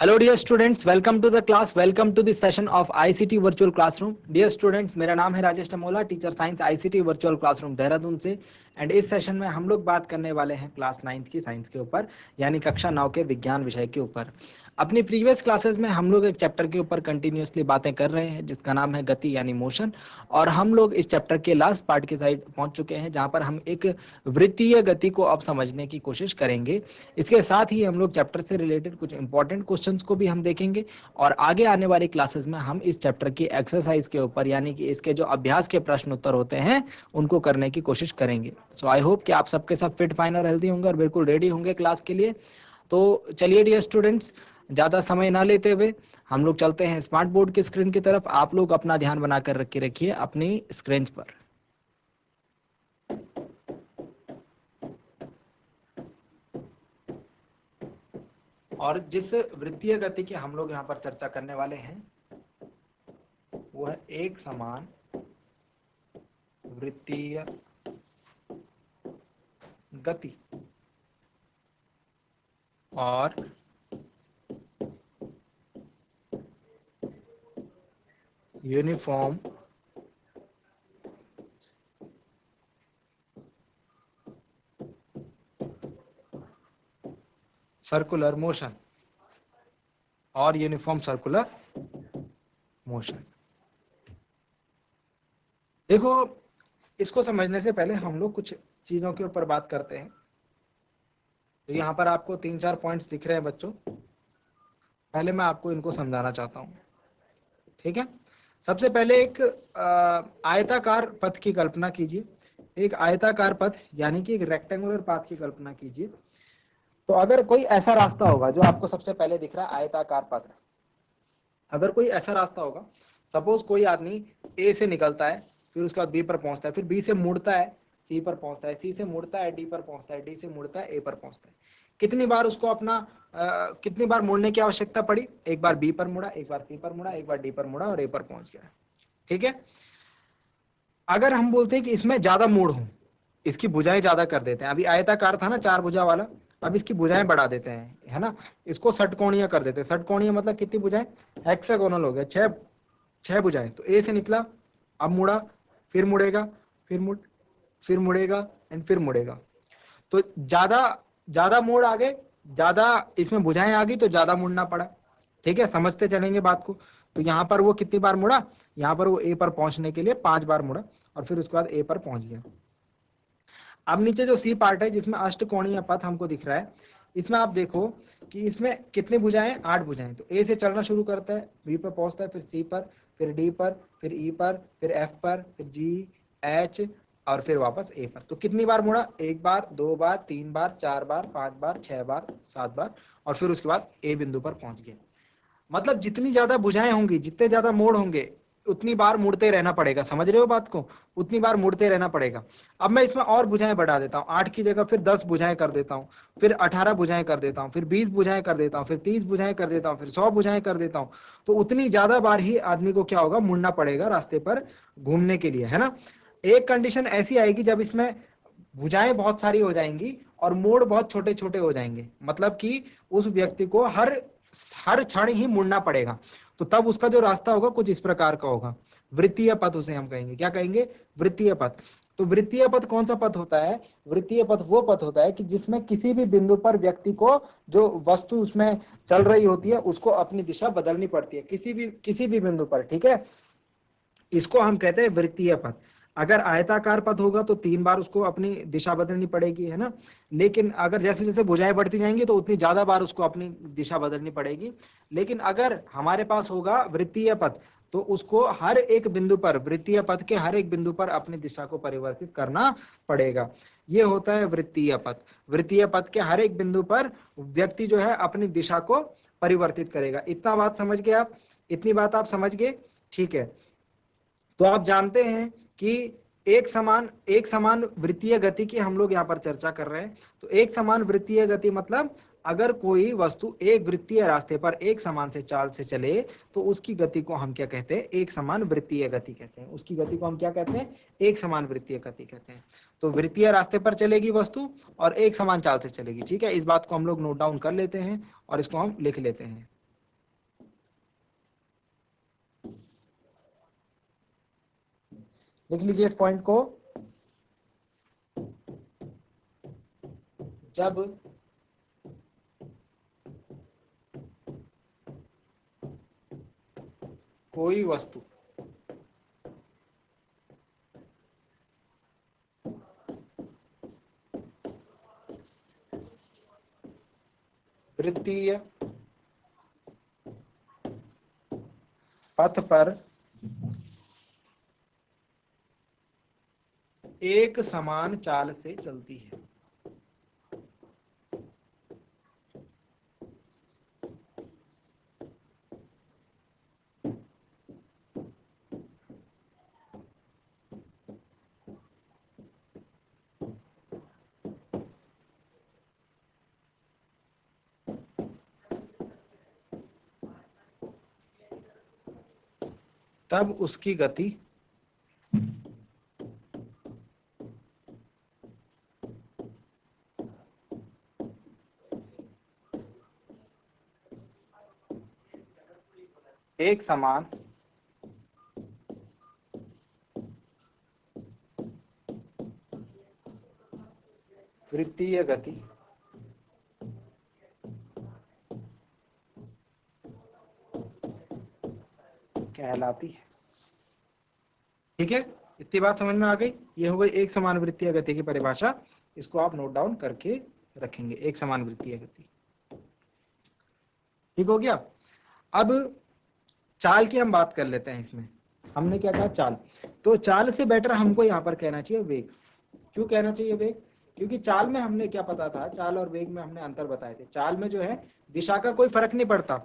Hello dear students, welcome to the class, welcome to this session of ICT virtual classroom. Dear students, मेरा नाम है Rajesh Tamola, teacher science ICT virtual classroom Dehradun से। And इस session में हम लोग बात करने वाले हैं क्लास 9 की साइंस के ऊपर, यानी कक्षा 9 के विज्ञान विषय के ऊपर। अपनी प्रीवियस क्लासेस में हम लोग एक चैप्टर के ऊपर कंटिन्यूअसली बातें कर रहे हैं जिसका नाम है गति यानी मोशन। और हम लोग इस चैप्टर के लास्ट पार्ट की साइड पहुंच चुके हैं जहां पर हम एक वृत्तीय गति को अब समझने की कोशिश करेंगे। इसके साथ ही हम लोग चैप्टर से रिलेटेड कुछ इंपॉर्टेंट क्वेश्चंस को भी हम देखेंगे और आगे आने वाली क्लासेस में हम इस चैप्टर की एक्सरसाइज के ऊपर यानी कि इसके जो अभ्यास के प्रश्न उत्तर होते हैं उनको करने की कोशिश करेंगे। सो आई होप कि आप सबके सब फिट फाइन और हेल्दी होंगे और बिल्कुल रेडी होंगे क्लास के लिए। तो चलिए डियर स्टूडेंट्स, ज्यादा समय ना लेते हुए हम लोग चलते हैं स्मार्ट बोर्ड की स्क्रीन की तरफ। आप लोग अपना ध्यान बनाकर रखिए अपनी स्क्रीन पर। और जिस वृत्तीय गति की हम लोग यहाँ पर चर्चा करने वाले हैं वो है एक समान वृत्तीय गति और यूनिफॉर्म सर्कुलर मोशन और यूनिफॉर्म सर्कुलर मोशन। देखो, इसको समझने से पहले हम लोग कुछ चीजों के ऊपर बात करते हैं। तो यहाँ पर आपको 3-4 पॉइंट्स दिख रहे हैं बच्चों, पहले मैं आपको इनको समझाना चाहता हूँ। ठीक है, सबसे पहले एक आयताकार पथ की कल्पना कीजिए। एक आयताकार पथ यानी कि एक रेक्टेंगुलर पाथ की कल्पना कीजिए। तो अगर कोई ऐसा रास्ता होगा जो आपको सबसे पहले दिख रहा है आयताकार पथ, अगर कोई ऐसा रास्ता होगा, सपोज कोई आदमी ए से निकलता है, फिर उसके बाद बी पर पहुंचता है, फिर बी से मुड़ता है, सी पर पहुंचता है, सी से मुड़ता है, डी पर पहुंचता है, डी से मुड़ता है, ए पर पहुंचता है। कितनी बार उसको कितनी बार मुड़ने की आवश्यकता पड़ी? एक बार बी पर मुड़ा, एक बार सी पर मुड़ा, एक बार डी पर मुड़ा और ए पर पहुंच गया। ठीक है, अगर हम बोलते हैं कि इसमें ज्यादा मोड़ हो, इसकी भुजाएं ज्यादा कर देते हैं। अभी आयताकार था ना, 4 भुजा वाला, अब इसकी भुजाएं बढ़ा देते हैं, है ना। इसको षटकोणीय कर देते हैं। षटकोणीय मतलब कितनी भुजाएं? हेक्सागोनल हो गया, 6 भुजाएं। तो ए से निकला, अब मुड़ा, फिर मुड़ेगा, फिर मुड़ेगा एंड फिर मुड़ेगा। तो ज्यादा ज्यादा मोड़ आ गए, ज्यादा इसमें भुजाएं आ गई तो ज्यादा मुड़ना पड़ा। ठीक है, समझते चलेंगे बात को। तो यहाँ पर वो कितनी बार मुड़ा? यहाँ पर वो ए पर पहुंचने के लिए 5 बार मुड़ा और फिर उसके बाद ए पर पहुंच गया। अब नीचे जो सी पार्ट है जिसमें अष्टकोणीय पथ हमको दिख रहा है, इसमें आप देखो कि इसमें कितनी भुजाएं? 8 भुजाएं। तो ए से चलना शुरू करता है, बी पर पहुंचता है, फिर सी पर, फिर डी पर, फिर ई पर, फिर एफ पर, फिर जी, एच और फिर वापस ए पर। तो कितनी बार मुड़ा? 1 बार, 2 बार, 3 बार, 4 बार, 5 बार, 6 बार, 7 बार और फिर उसके बाद ए बिंदु पर पहुंच गया। मतलब जितनी ज्यादा भुजाएं होंगी, जितने ज्यादा मोड़ होंगे, उतनी बार मुड़ते रहना पड़ेगा। समझ रहे हो बात को? उतनी बार मुड़ते रहना पड़ेगा। अब मैं इसमें और भुजाएं बढ़ा देता हूँ, 8 की जगह फिर 10 भुजाएं कर देता हूँ, फिर 18 भुजाएं कर देता हूँ, फिर 20 भुजाएं कर देता हूँ, फिर 30 भुजाएं कर देता हूँ, फिर 100 भुजाएं कर देता हूँ। तो उतनी ज्यादा बार ही आदमी को क्या होगा? मुड़ना पड़ेगा रास्ते पर घूमने के लिए, है ना। एक कंडीशन ऐसी आएगी जब इसमें भुजाएं बहुत सारी हो जाएंगी और मोड़ बहुत छोटे छोटे हो जाएंगे, मतलब कि उस व्यक्ति को हर क्षण ही मुड़ना पड़ेगा। तो तब उसका जो रास्ता होगा कुछ इस प्रकार का होगा, वृत्तीय पथ उसे हम कहेंगे। क्या कहेंगे? वृत्तीय पथ। तो वृत्तीय पथ कौन सा पथ होता है? वृत्तीय पथ वो पथ होता है कि जिसमें किसी भी बिंदु पर व्यक्ति को, जो वस्तु उसमें चल रही होती है, उसको अपनी दिशा बदलनी पड़ती है किसी भी बिंदु पर। ठीक है, इसको हम कहते हैं वृत्तीय पथ। अगर आयताकार पथ होगा तो 3 बार उसको अपनी दिशा बदलनी पड़ेगी, है ना। लेकिन अगर जैसे जैसे भुजाएं बढ़ती जाएंगी तो उतनी ज्यादा बार उसको अपनी दिशा बदलनी पड़ेगी। लेकिन अगर हमारे पास होगा वृत्तीय पथ तो उसको हर एक बिंदु पर, वृत्तीय पथ के हर एक बिंदु पर अपनी दिशा को परिवर्तित करना पड़ेगा। ये होता है वृत्तीय पथ। वृत्तीय पथ के हर एक बिंदु पर व्यक्ति जो है अपनी दिशा को परिवर्तित करेगा। इतना बात समझ गए आप? इतनी बात आप समझ गए? ठीक है, तो आप जानते हैं कि एक समान वृत्तीय गति की हम लोग यहाँ पर चर्चा कर रहे हैं। तो एक समान वृत्तीय गति मतलब अगर कोई वस्तु एक वृत्तीय रास्ते पर एक समान से चाल से चले तो उसकी गति को हम क्या कहते हैं? एक समान वृत्तीय गति कहते हैं। उसकी गति को हम क्या कहते हैं? एक समान वृत्तीय गति कहते हैं। तो वृत्तीय रास्ते पर चलेगी वस्तु और एक समान चाल से चलेगी। ठीक है, इस बात को हम लोग नोट डाउन कर लेते हैं और इसको हम लिख लेते हैं। लिख लीजिए इस पॉइंट को। जब कोई वस्तु वृत्तीय पथ पर एक समान चाल से चलती है, तब उसकी गति एक समान वृत्तीय गति कहलाती है। ठीक है, इतनी बात समझ में आ गई। ये हो गई एक समान वृत्तीय गति की परिभाषा। इसको आप नोट डाउन करके रखेंगे, एक समान वृत्तीय गति। ठीक हो गया। अब चाल की हम बात कर लेते हैं। इसमें हमने क्या कहा, चाल। तो चाल से बेटर हमको यहाँ पर कहना चाहिए वेग। क्यों कहना चाहिए वेग? क्योंकि चाल में हमने क्या पता था, चाल और वेग में हमने अंतर बताए थे। चाल में जो है दिशा का कोई फर्क नहीं पड़ता।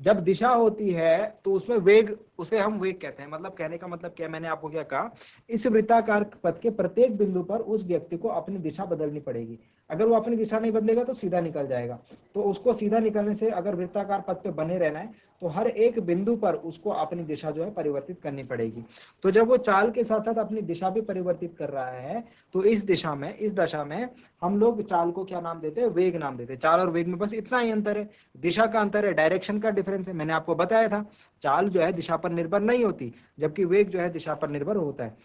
जब दिशा होती है तो उसमें वेग, उसे हम वेग कहते हैं। मतलब कहने का मतलब क्या, मैंने आपको क्या कहा, इस वृत्ताकार पथ के प्रत्येक बिंदु पर उस व्यक्ति को अपनी दिशा बदलनी पड़ेगी। अगर वो अपनी दिशा नहीं बदलेगा तो सीधा निकल जाएगा। तो उसको सीधा निकलने से, अगर वृत्ताकार पथ पे बने रहना है तो हर एक बिंदु पर उसको अपनी दिशा जो है परिवर्तित करनी पड़ेगी। तो जब वो चाल के साथ साथ अपनी दिशा भी परिवर्तित कर रहा है तो इस दशा में हम लोग चाल को क्या नाम देते हैं, वेग नाम देते हैं। चाल और वेग में बस इतना ही अंतर है, दिशा का अंतर है, डायरेक्शन का डिफरेंस है। मैंने आपको बताया था चाल जो है दिशा पर निर्भर नहीं होती, जबकि वेग जो है दिशा पर निर्भर होता है।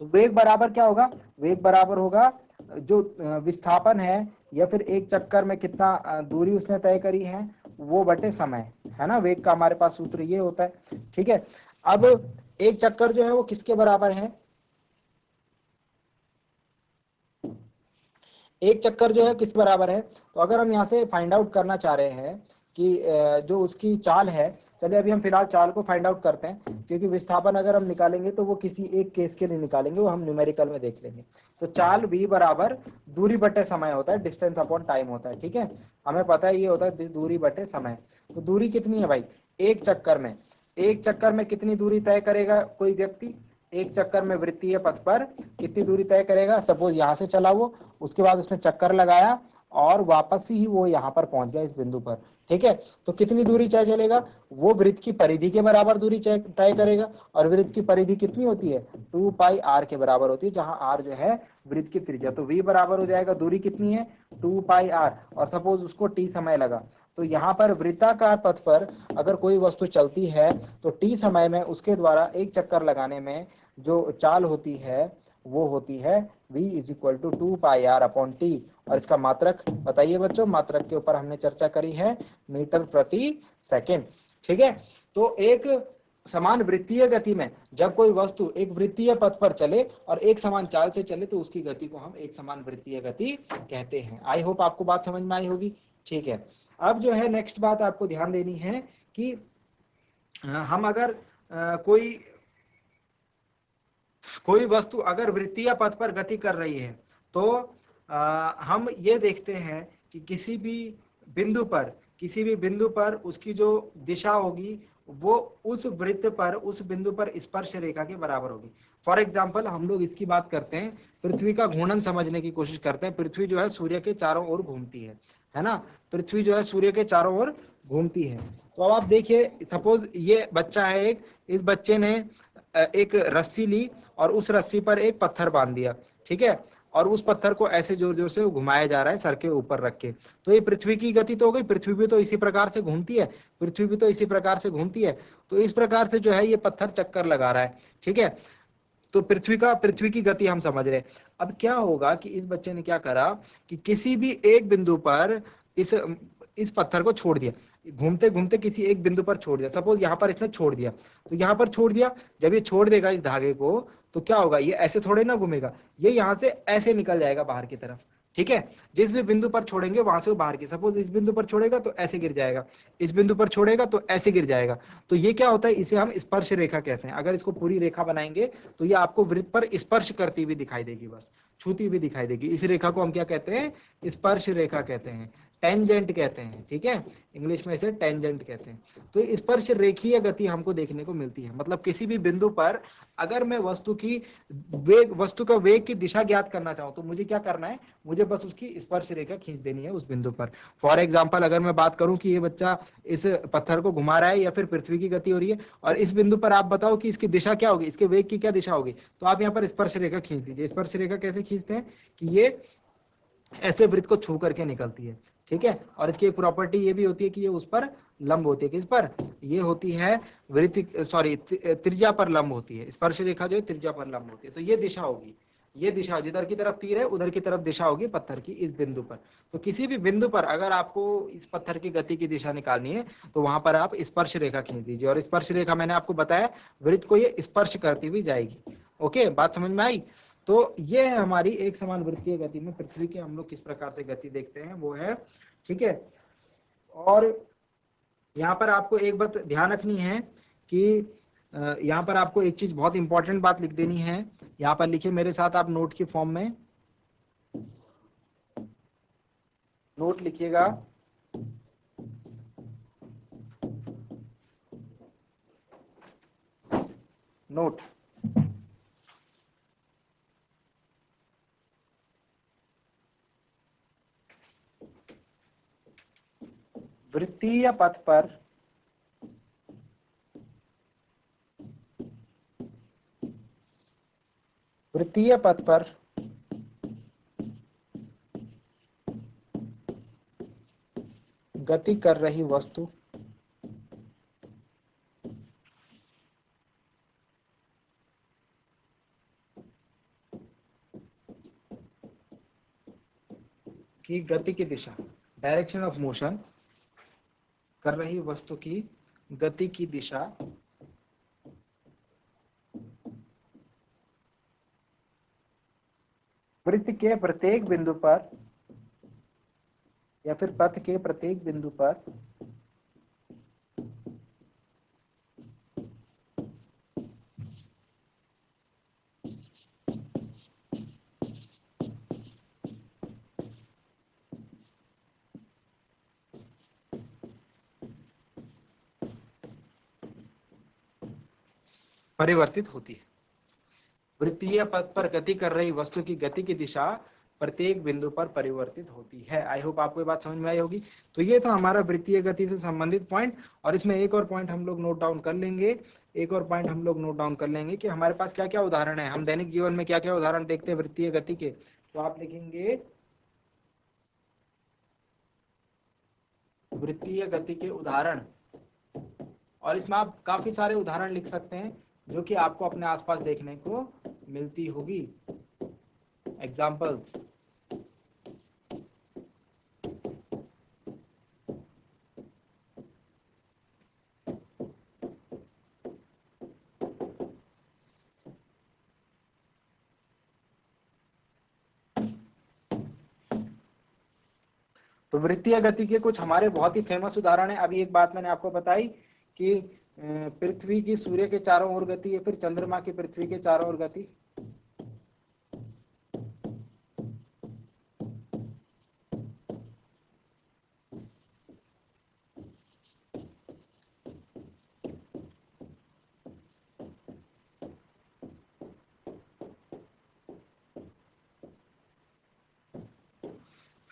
तो वेग बराबर क्या होगा, वेग बराबर होगा जो विस्थापन है या फिर एक चक्कर में कितना दूरी उसने तय करी है वो बटे समय, है ना। वेग का हमारे पास सूत्र ये होता है। ठीक है, अब एक चक्कर जो है वो किसके बराबर है, एक चक्कर जो है किस बराबर है। तो अगर हम यहाँ से फाइंड आउट करना चाह रहे हैं कि जो उसकी चाल है, चलिए अभी हम फिलहाल चाल को फाइंड आउट करते हैं, क्योंकि विस्थापन अगर हम निकालेंगे तो वो किसी एक केस के लिए निकालेंगे, वो हम न्यूमेरिकल में देख लेंगे। तो चाल v बराबर दूरी बटे समय होता है, डिस्टेंस अपॉन टाइम होता है। ठीक है, हमें पता है ये होता है दूरी बटे समय। तो दूरी कितनी है भाई, एक चक्कर में कितनी दूरी तय करेगा कोई व्यक्ति, एक चक्कर में वृत्तीय पथ पर कितनी दूरी तय करेगा। सपोज यहाँ से चला वो, उसके बाद उसने चक्कर लगाया और वापस ही वो यहाँ पर पहुंच गया इस बिंदु पर। ठीक है, तो कितनी दूरी तय चलेगा, वो वृत्त की परिधि के बराबर दूरी तय करेगा। और वृत्त की परिधि कितनी होती है, 2 पाई r के बराबर होती है, जहां r जो है वृत्त की त्रिज्या। तो v बराबर हो जाएगा, दूरी कितनी है 2 पाई r, और सपोज उसको t समय लगा। तो यहाँ पर वृत्ताकार पथ पर अगर कोई वस्तु चलती है तो t समय में उसके द्वारा एक चक्कर लगाने में जो चाल होती है वो होती है v is equal to 2 pi r upon t. और इसका मात्रक बताइए बच्चों, मात्रक के ऊपर हमने चर्चा करी है, मीटर प्रति सेकेंड। ठीक है, तो एक समान वृत्तीय गति में जब कोई वस्तु एक वृत्तीय पथ पर चले और एक समान चाल से चले तो उसकी गति को हम एक समान वृत्तीय गति कहते हैं। आई होप आपको बात समझ में आई होगी। ठीक है, अब जो है नेक्स्ट बात आपको ध्यान देनी है कि हम अगर कोई वस्तु अगर वृत्तीय पथ पर गति कर रही है तो हम ये देखते हैं कि किसी भी बिंदु पर उसकी जो दिशा होगी वो उस वृत्त पर, उस बिंदु पर स्पर्श रेखा के बराबर होगी। फॉर एग्जाम्पल हम लोग इसकी बात करते हैं, पृथ्वी का घूर्णन समझने की कोशिश करते हैं। पृथ्वी जो है सूर्य के चारों ओर घूमती है ना। पृथ्वी जो है सूर्य के चारों ओर घूमती है। तो अब आप देखिए, सपोज ये बच्चा है एक, इस बच्चे ने एक रस्सी ली और उस रस्सी पर एक पत्थर बांध दिया। ठीक है, और उस पत्थर को ऐसे जोर जोर से घुमाया जा रहा है सर के ऊपर रख के। तो ये पृथ्वी की गति तो हो गई, पृथ्वी भी तो इसी प्रकार से घूमती है। तो इस प्रकार से जो है ये पत्थर चक्कर लगा रहा है। ठीक है, तो पृथ्वी की गति हम समझ रहे हैं। अब क्या होगा कि इस बच्चे ने क्या करा कि किसी भी एक बिंदु पर इस इस पत्थर को छोड़ दिया, घूमते घूमते किसी एक बिंदु पर छोड़ दिया। सपोज यहाँ पर इसने छोड़ दिया, तो यहाँ पर छोड़ दिया। जब ये छोड़ देगा इस धागे को, तो क्या होगा, ये ऐसे थोड़े ना घूमेगा, ये यहाँ से ऐसे निकल जाएगा बाहर की तरफ। ठीक है, जिस भी बिंदु पर छोड़ेंगे वहां से वो बाहर की, सपोज इस बिंदु पर छोड़ेगा तो ऐसे गिर जाएगा, इस बिंदु पर छोड़ेगा तो ऐसे गिर जाएगा। तो ये क्या होता है, इसे हम स्पर्श रेखा कहते हैं। अगर इसको पूरी रेखा बनाएंगे तो ये आपको वृत्त पर स्पर्श करती हुई दिखाई देगी, बस छूती हुई दिखाई देगी। इस रेखा को हम क्या कहते हैं, स्पर्श रेखा कहते हैं, टेंजेंट कहते हैं। ठीक है, इंग्लिश में इसे टेंजेंट कहते हैं। तो स्पर्श रेखीय गति हमको देखने को मिलती है। मतलब किसी भी बिंदु पर अगर मैं वस्तु का वेग की दिशा ज्ञात करना चाहूं तो मुझे क्या करना है, मुझे बस उसकी स्पर्श रेखा खींच देनी है उस बिंदु पर। फॉर एग्जाम्पल, अगर मैं बात करूं कि ये बच्चा इस पत्थर को घुमा रहा है या फिर पृथ्वी की गति हो रही है, और इस बिंदु पर आप बताओ कि इसकी दिशा क्या होगी, इसके वेग की क्या दिशा होगी, तो आप यहाँ पर स्पर्श रेखा खींच दीजिए। स्पर्श रेखा कैसे खींचते हैं कि ये ऐसे वृत्त को छू करके निकलती है। ठीक है, और इसकी एक प्रॉपर्टी ये भी होती है कि ये उस पर लंब होती है। किस पर, ये होती है वृत्त, सॉरी, त्रिज्या पर लंब होती है। स्पर्श रेखा जो है त्रिज्या पर लंब होती है। तो ये दिशा होगी, ये दिशा जिधर की तरफ तीर है उधर की तरफ दिशा होगी पत्थर की इस बिंदु पर। तो किसी भी बिंदु पर अगर आपको इस पत्थर की गति की दिशा निकालनी है तो वहां पर आप स्पर्श रेखा खींच दीजिए, और स्पर्श रेखा मैंने आपको बताया वृत्त को ये स्पर्श करती हुई जाएगी। ओके, बात समझ में आई। तो ये है हमारी एक समान वृत्तीय गति में पृथ्वी की हम लोग किस प्रकार से गति देखते हैं, वो है। ठीक है, और यहाँ पर आपको एक बात ध्यान रखनी है कि यहाँ पर आपको एक चीज बहुत इंपॉर्टेंट बात लिख देनी है। यहाँ पर लिखिए मेरे साथ आप नोट के फॉर्म में, नोट लिखिएगा। नोट, वृत्तीय पथ पर गति कर रही वस्तु की गति की दिशा, डायरेक्शन ऑफ मोशन, कर रही वस्तु की गति की दिशा वृत्त के प्रत्येक बिंदु पर या फिर पथ के प्रत्येक बिंदु पर परिवर्तित होती है। वृत्तीय पथ पर गति कर रही वस्तु की गति की दिशा प्रत्येक बिंदु पर परिवर्तित होती है। आई होप आपको ये बात समझ में आई होगी। तो ये था हमारा वृत्तीय गति से संबंधित पॉइंट, और इसमें एक और पॉइंट हम लोग नोट डाउन कर लेंगे। एक और पॉइंट हम लोग नोट डाउन कर लेंगे कि हमारे पास क्या क्या उदाहरण है, हम दैनिक जीवन में क्या क्या उदाहरण देखते हैं वृत्तीय गति के। तो आप लिखेंगे वृत्तीय गति के उदाहरण, और इसमें आप काफी सारे उदाहरण लिख सकते हैं जो कि आपको अपने आसपास देखने को मिलती होगी। एग्जाम्पल्स, तो वृत्तीय गति के कुछ हमारे बहुत ही फेमस उदाहरण है। अभी एक बात मैंने आपको बताई कि पृथ्वी की सूर्य के चारों ओर गति या फिर चंद्रमा की पृथ्वी के चारों ओर गति।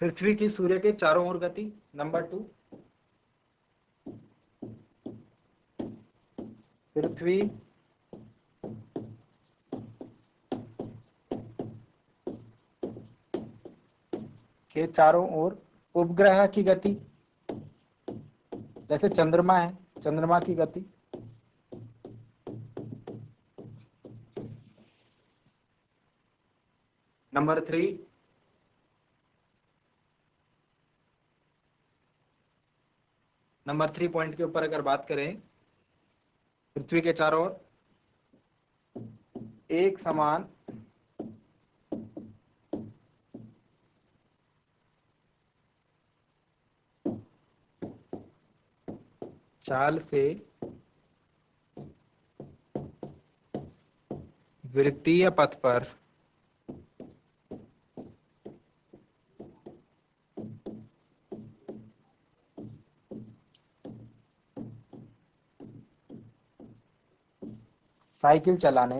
पृथ्वी की सूर्य के चारों ओर गति। नंबर 2, पृथ्वी के चारों ओर उपग्रह की गति, जैसे चंद्रमा है, चंद्रमा की गति। नंबर 3, पॉइंट के ऊपर अगर बात करें, पृथ्वी के चारों ओर एक समान चाल से वृत्तीय पथ पर साइकिल चलाने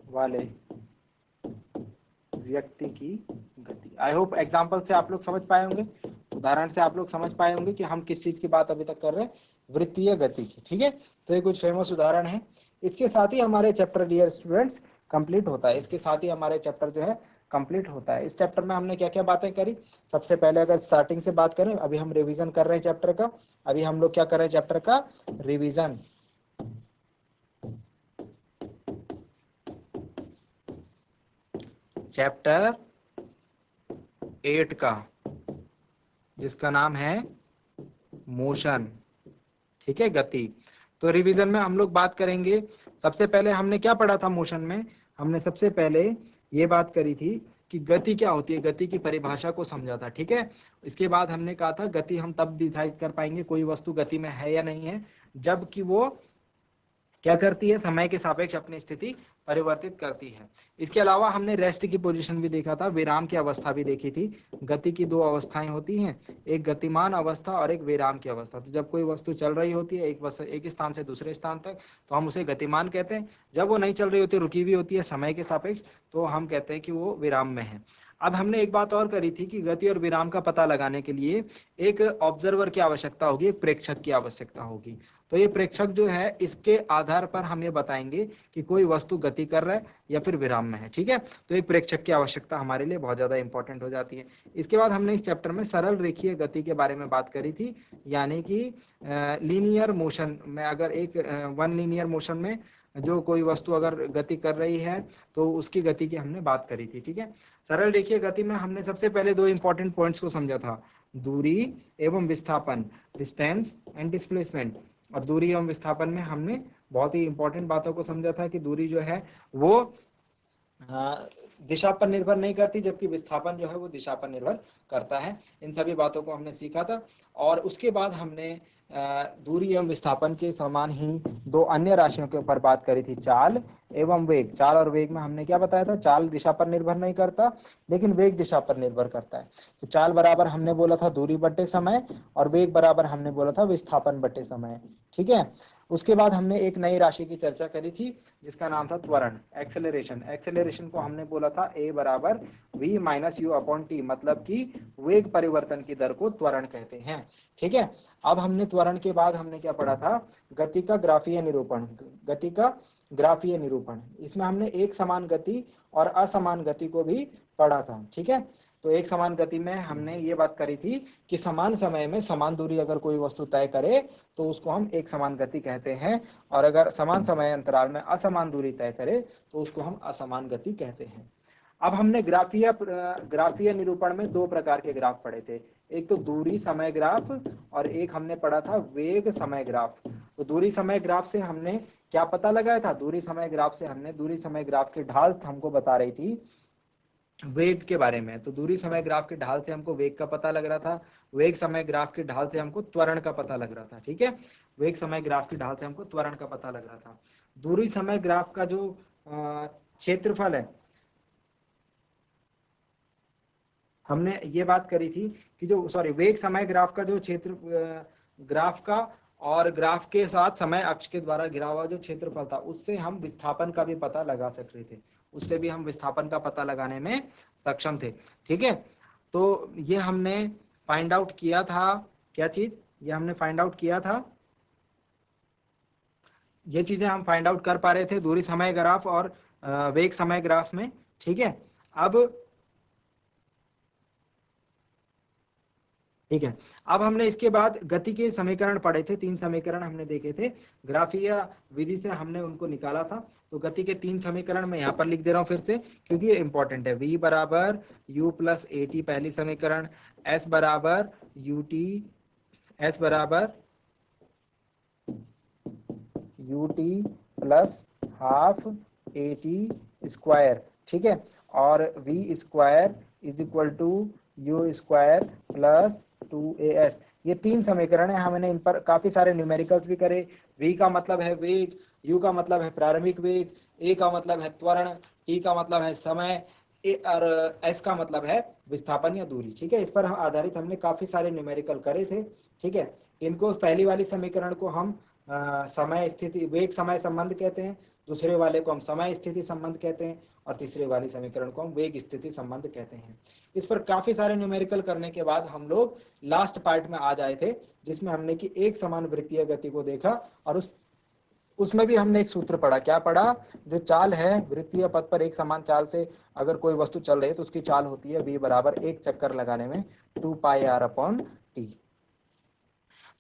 वाले व्यक्ति की गति। आई होप एग्जाम्पल से आप लोग समझ पाए होंगे, उदाहरण से आप लोग समझ पाए होंगे कि हम किस चीज की बात अभी तक कर रहे हैं, वृत्तीय गति की। ठीक है, तो ये कुछ फेमस उदाहरण है। इसके साथ ही हमारे चैप्टर डियर स्टूडेंट्स कंप्लीट होता है। इसके साथ ही हमारे चैप्टर जो है कंप्लीट होता है। इस चैप्टर में हमने क्या क्या बातें करी, सबसे पहले अगर स्टार्टिंग से बात करें, अभी हम रिवीजन कर रहे हैं चैप्टर का। अभी हम लोग क्या कर रहे हैं, चैप्टर का रिवीजन। चैप्टर 8 का, जिसका नाम है मोशन। ठीक है, गति। तो रिवीजन में हम लोग बात करेंगे, सबसे पहले हमने क्या पढ़ा था मोशन में, हमने सबसे पहले ये बात करी थी कि गति क्या होती है, गति की परिभाषा को समझा था। ठीक है, इसके बाद हमने कहा था गति हम तब डिसाइड कर पाएंगे कोई वस्तु गति में है या नहीं है, जबकि वो क्या करती है, समय के सापेक्ष अपनी स्थिति परिवर्तित करती है। इसके अलावा हमने रेस्ट की पोजीशन भी देखा था, विराम की अवस्था भी देखी थी। गति की दो अवस्थाएं होती हैं, एक गतिमान अवस्था और एक विराम की अवस्था। तो जब कोई वस्तु चल रही होती है एक स्थान से दूसरे स्थान तक, तो हम उसे गतिमान कहते हैं। जब वो नहीं चल रही होती, रुकी हुई होती है समय के सापेक्ष, तो हम कहते हैं कि वो विराम में है। अब हमने एक बात और करी थी कि गति और विराम का पता लगाने के लिए एक ऑब्जर्वर की आवश्यकता होगी, एक प्रेक्षक की आवश्यकता होगी। तो ये प्रेक्षक जो है, इसके आधार पर हम ये बताएंगे कि कोई वस्तु गति कर रहा है या फिर विराम में है। ठीक है, तो एक प्रेक्षक की आवश्यकता हमारे लिए बहुत ज्यादा इंपॉर्टेंट हो जाती है। इसके बाद हमने इस चैप्टर में सरल रेखीय गति के बारे में बात करी थी, यानी कि लीनियर मोशन में, अगर एक वन लीनियर मोशन में जो कोई वस्तु अगर गति कर रही है तो उसकी गति की हमने बात करी थी। ठीक है, सरल रेखीय गति में हमने सबसे पहले दो इंपॉर्टेंट पॉइंट्स को समझा था, दूरी एवं विस्थापन, डिस्टेंस एंड डिस्प्लेसमेंट। और दूरी एवं विस्थापन में हमने बहुत ही इंपॉर्टेंट बातों को समझा था कि दूरी जो है वो दिशा पर निर्भर नहीं करती, जबकि विस्थापन जो है वो दिशा पर निर्भर करता है। इन सभी बातों को हमने सीखा था। और उसके बाद हमने दूरी एवं विस्थापन के समान ही दो अन्य राशियों के ऊपर बात करी थी, चाल एवं वेग। चाल और वेग में हमने क्या बताया था, चाल दिशा पर निर्भर नहीं करता, लेकिन वेग दिशा पर निर्भर करता है। तो चाल बराबर हमने बोला था दूरी बटे समय, और वेग बराबर हमने बोला था विस्थापन बटे समय। ठीक है, उसके बाद हमने एक नई राशि की चर्चा करी थी, जिसका नाम था त्वरण, एक्सेलरेशन। एक्सेलरेशन को हमने बोला था a बराबर v minus you upon T, मतलब कि वेग परिवर्तन की दर को त्वरण कहते हैं। ठीक है, अब हमने त्वरण के बाद हमने क्या पढ़ा था, गति का ग्राफीय निरूपण। गति का ग्राफीय निरूपण, इसमें हमने एक समान गति और असमान गति को भी पढ़ा था। ठीक है, तो एक समान गति में हमने ये बात करी थी कि समान समय में समान दूरी अगर कोई वस्तु तय करे तो उसको हम एक समान गति कहते हैं, और अगर समान समय अंतराल में असमान दूरी तय करे तो उसको हम असमान गति कहते हैं। अब हमने ग्राफीय निरूपण में दो प्रकार के ग्राफ पढ़े थे, एक तो दूरी समय ग्राफ और एक हमने पढ़ा था वेग समय ग्राफ। तो दूरी समय ग्राफ से हमने क्या पता लगाया था, दूरी समय ग्राफ से हमने दूरी समय ग्राफ की ढाल हमको बता रही थी वेग के बारे में। तो दूरी समय ग्राफ की ढाल से हमको वेग का पता लग रहा था, वेग समय ग्राफ की ढाल से हमको त्वरण का पता लग रहा था। ठीक है, वेग समय ग्राफ की ढाल से हमको त्वरण का पता लग रहा था। दूरी समय ग्राफ का जो क्षेत्रफल है, हमने ये बात करी थी कि जो वेग समय ग्राफ का जो क्षेत्र ग्राफ का और ग्राफ के साथ समय अक्ष के द्वारा घिरा हुआ जो क्षेत्रफल था, उससे हम विस्थापन का भी पता लगा सक रहे थे, उससे भी हम विस्थापन का पता लगाने में सक्षम थे। ठीक है, तो ये हमने फाइंड आउट किया था, क्या चीज, ये हमने फाइंड आउट किया था, ये चीजें हम फाइंड आउट कर पा रहे थे दूरी समय ग्राफ और वेग समय ग्राफ में। ठीक है, अब ठीक है। अब हमने इसके बाद गति के समीकरण पढ़े थे, 3 समीकरण हमने देखे थे, ग्राफीय विधि से हमने उनको निकाला था। तो गति के 3 समीकरण मैं यहाँ पर लिख दे रहा हूँ फिर से, क्योंकि ये इंपॉर्टेंट है। v बराबर u प्लस ए टी पहली समीकरण, s बराबर ut, s बराबर ut plus half a t square, ठीक है, और v स्क्वायर is equal to u square plus 2as। ये 3 समीकरण है। हमने इन पर काफी सारे न्यूमेरिकल्स भी करे। v का मतलब है वेग, u का मतलब है प्रारंभिक वेग, a का मतलब है त्वरण, t का मतलब है समय, और s का मतलब है विस्थापन या दूरी, ठीक है। इस पर आधारित हमने काफी सारे न्यूमेरिकल करे थे, ठीक है। इनको पहली वाली समीकरण को हम समय स्थिति वेग समय संबंध कहते हैं, दूसरे वाले को हम समय स्थिति संबंध कहते हैं, और तीसरे वाली समीकरण को हम वेग स्थिति संबंध कहते हैं। इस पर काफी सारे न्यूमेरिकल करने के बाद हम लोग लास्ट पार्ट में आ जाए थे, जिसमें हमने कि एक समान वृत्तीय गति को देखा, और उसमें भी हमने एक सूत्र पढ़ा। क्या पढ़ा? जो चाल है वृत्तीय पथ पर एक समान चाल से अगर कोई वस्तु चल रही है तो उसकी चाल होती है v बराबर एक चक्कर लगाने में 2 पाई r अपॉन टी।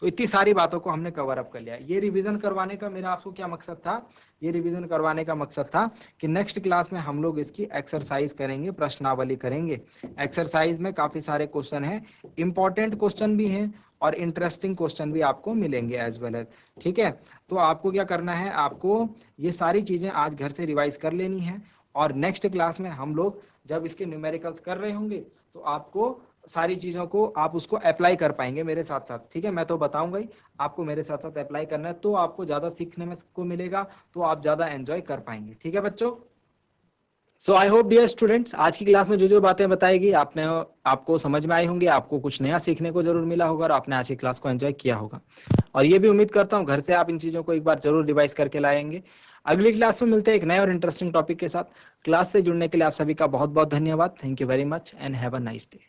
तो इतनी सारी बातों को हमने कवर अप कर लिया। ये रिवीजन करवाने का मेरा आपको क्या मकसद था? ये रिवीजन करवाने का मकसद था कि नेक्स्ट क्लास में हम लोग इसकी एक्सरसाइज करेंगे, प्रश्नावली करेंगे। एक्सरसाइज में काफी सारे क्वेश्चन हैं, इंपॉर्टेंट क्वेश्चन भी हैं और इंटरेस्टिंग क्वेश्चन भी आपको मिलेंगे एज वेल एज, ठीक है। तो आपको क्या करना है, आपको ये सारी चीजें आज घर से रिवाइज कर लेनी है, और नेक्स्ट क्लास में हम लोग जब इसके न्यूमेरिकल्स कर रहे होंगे तो आपको सारी चीजों को आप उसको अप्लाई कर पाएंगे मेरे साथ साथ, ठीक है। मैं तो बताऊंगा ही, आपको मेरे साथ साथ अप्लाई करना है, तो आपको ज्यादा सीखने में को मिलेगा, तो आप ज्यादा एंजॉय कर पाएंगे, ठीक है बच्चों। सो आई होप डियर स्टूडेंट्स, आज की क्लास में जो जो बातें बताएगी आपको समझ में आई होंगी, आपको कुछ नया सीखने को जरूर मिला होगा, और आपने आज की क्लास को एंजॉय किया होगा। और ये भी उम्मीद करता हूँ घर से आप इन चीजों को एक बार जरूर रिवाइज करके लाएंगे। अगली क्लास में मिलते हैं एक नए और इंटरेस्टिंग टॉपिक के साथ। क्लास से जुड़ने के लिए आप सभी का बहुत बहुत धन्यवाद। Thank you very much and have a nice day.